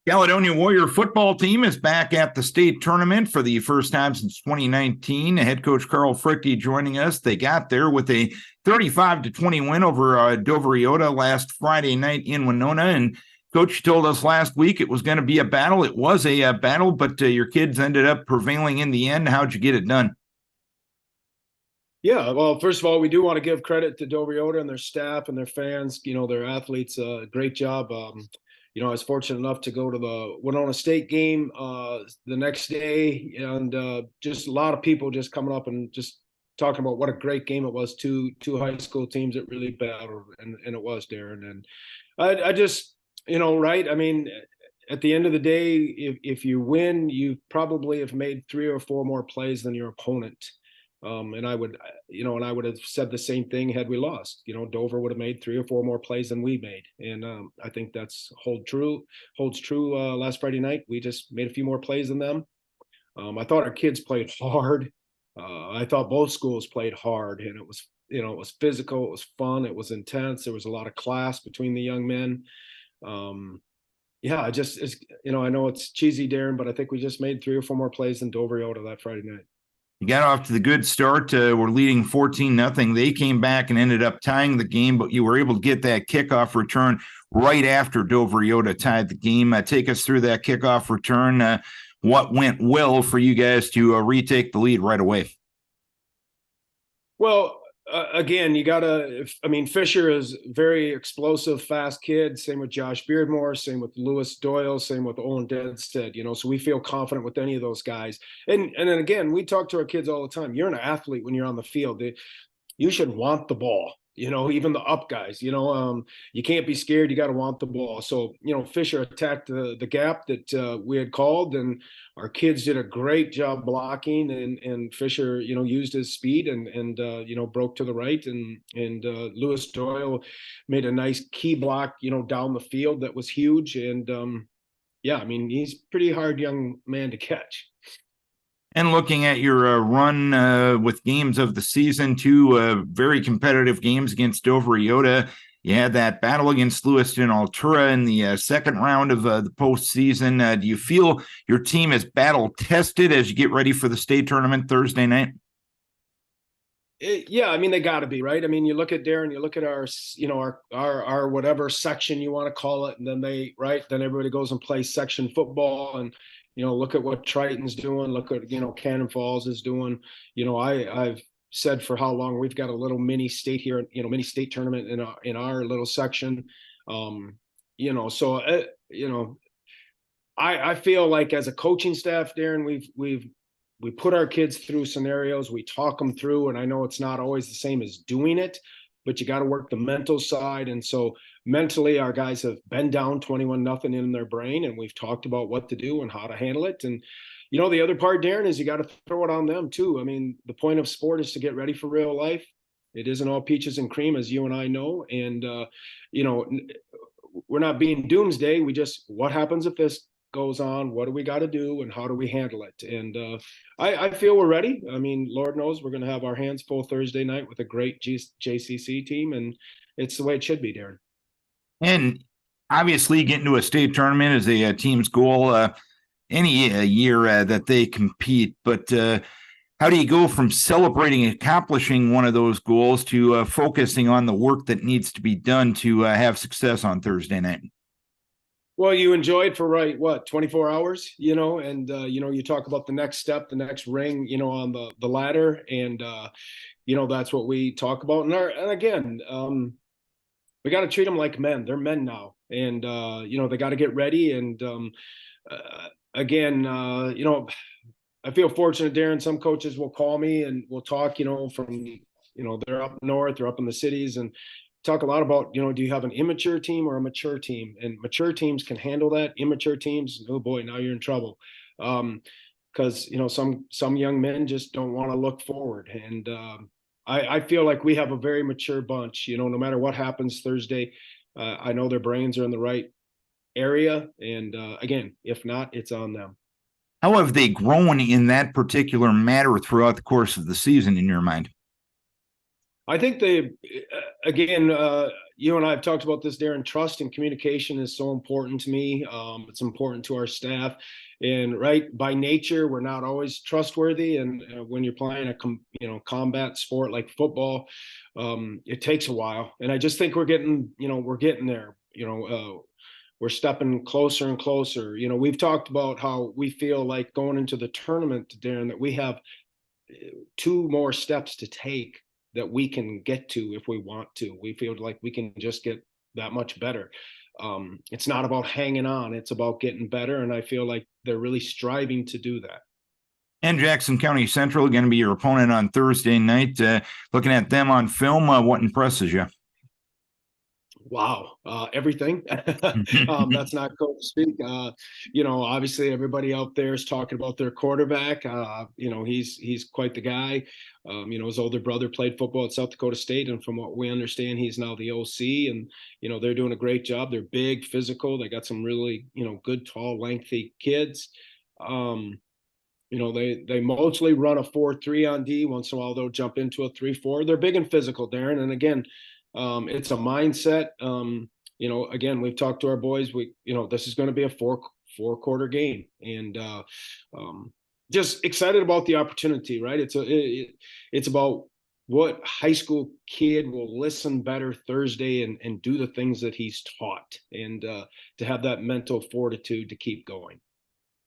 Caledonia Warrior football team is back at the state tournament for the first time since 2019. Head coach Carl Fruechte joining us. They got there with a 35-20 win over Dover Iota last Friday night in Winona. And coach told us last week it was going to be a battle. It was a battle, but your kids ended up prevailing in the end. How'd you get it done? Yeah, well, first of all, we do want to give credit to Dover Yoda and their staff and their fans. Their athletes. Great job. I was fortunate enough to go to the Winona State game the next day, and just a lot of people just coming up and just talking about what a great game it was. Two high school teams that really battled, and it was, Darren. And I just, right? I mean, at the end of the day, if you win, you probably have made 3 or 4 more plays than your opponent. And I would have said the same thing had we lost. Dover would have made 3 or 4 more plays than we made, and I think that's holds true. Last Friday night, we just made a few more plays than them. I thought our kids played hard. I thought both schools played hard, and it was physical, it was fun, it was intense. There was a lot of class between the young men. I know it's cheesy, Darren, but I think we just made 3 or 4 more plays than Dover Yoda that Friday night. You got off to the good start. We're leading 14-0. They came back and ended up tying the game, but you were able to get that kickoff return right after Dover Iota tied the game. Take us through that kickoff return. What went well for you guys to retake the lead right away? Well, again, Fisher is very explosive, fast kid. Same with Josh Beardmore, same with Lewis Doyle, same with Owen Deadstead, so we feel confident with any of those guys. And then again, we talk to our kids all the time. You're an athlete when you're on the field. You should want the ball. Even the up guys, you can't be scared. You got to want the ball. So, Fisher attacked the gap that we had called, and our kids did a great job blocking, and Fisher, used his speed and broke to the right, and Lewis Doyle made a nice key block, down the field that was huge. And he's a pretty hard young man to catch. And looking at your run with games of the season, 2 very competitive games against Dover Iota. You had that battle against Lewiston Altura in the second round of the postseason. Do you feel your team is battle tested as you get ready for the state tournament Thursday night? They got to be, right. You look at Darren, you look at our whatever section you want to call it, and then then everybody goes and plays section football, and look at what Triton's doing. Look at, Cannon Falls is doing. I've said for how long we've got a little mini state here, mini state tournament in our little section. I feel like as a coaching staff, Darren, we put our kids through scenarios. We talk them through, and I know it's not always the same as doing it, but you got to work the mental side. And so mentally, our guys have been down 21-0 in their brain, and we've talked about what to do and how to handle it. And, the other part, Darren, is you got to throw it on them too. The point of sport is to get ready for real life. It isn't all peaches and cream, as you and I know. And, we're not being doomsday. What happens if this goes on? What do we got to do, and how do we handle it? And I feel we're ready. Lord knows we're going to have our hands full Thursday night with a great JCC team, and it's the way it should be, Darren. And obviously, getting to a state tournament is a team's goal any year that they compete. But how do you go from celebrating accomplishing one of those goals to focusing on the work that needs to be done to have success on Thursday night? Well, you enjoy it for 24 hours, and you talk about the next step, the next ring, on the ladder, and that's what we talk about. And again, we got to treat them like men. They're men now, and they got to get ready. And I feel fortunate, Darren. Some coaches will call me and we'll talk, from they're up north, they're up in the cities, and talk a lot about, do you have an immature team or a mature team? And mature teams can handle that. Immature teams, oh boy, now you're in trouble. Because some young men just don't want to look forward. And I feel like we have a very mature bunch. No matter what happens Thursday, I know their brains are in the right area. And again, if not, it's on them. How have they grown in that particular matter throughout the course of the season, in your mind? I think again, you and I have talked about this, Darren. Trust and communication is so important to me. It's important to our staff, and right by nature, we're not always trustworthy. And when you're playing a combat sport like football, it takes a while. And I just think we're getting there. We're stepping closer and closer. We've talked about how we feel like going into the tournament, Darren, that we have two more steps to take that we can get to if we want to. We feel like we can just get that much better. It's not about hanging on, it's about getting better. And I feel like they're really striving to do that. And Jackson County Central going to be your opponent on Thursday night. Looking at them on film, what impresses you? Wow, everything. That's not coach speak. Obviously everybody out there is talking about their quarterback. He's quite the guy. His older brother played football at South Dakota State, and from what we understand, he's now the OC. And they're doing a great job. They're big, physical. They got some really good, tall, lengthy kids. They mostly run a 4-3 on D. Once in a while they'll jump into a 3-4. They're big and physical, Darren. And again, it's a mindset. Again, we've talked to our boys. This is going to be a four-quarter game, and just excited about the opportunity. Right? It's about what high school kid will listen better Thursday and do the things that he's taught, and to have that mental fortitude to keep going.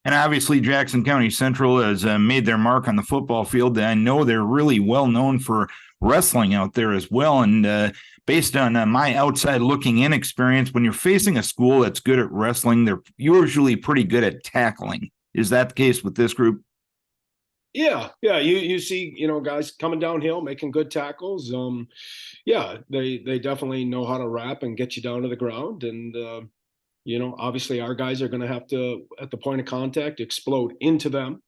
And obviously, Jackson County Central has made their mark on the football field. I know they're really well known for wrestling out there as well. And based on my outside looking in experience, when you're facing a school that's good at wrestling, they're usually pretty good at tackling. Is that the case with this group? Yeah. You see, guys coming downhill, making good tackles. They definitely know how to wrap and get you down to the ground. And obviously our guys are going to have to, at the point of contact, explode into them,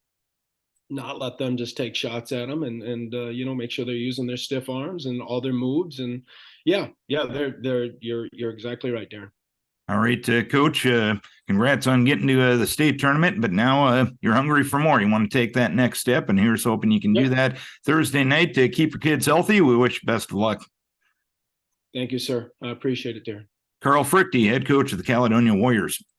not let them just take shots at them, and make sure they're using their stiff arms and all their moves. And you're exactly right, Darren. All right, Coach, congrats on getting to the state tournament, but now you're hungry for more. You want to take that next step, and here's hoping you can do that Thursday night to keep your kids healthy. We wish you best of luck. Thank you, sir. I appreciate it, Darren. Carl Fruechte, head coach of the Caledonia Warriors.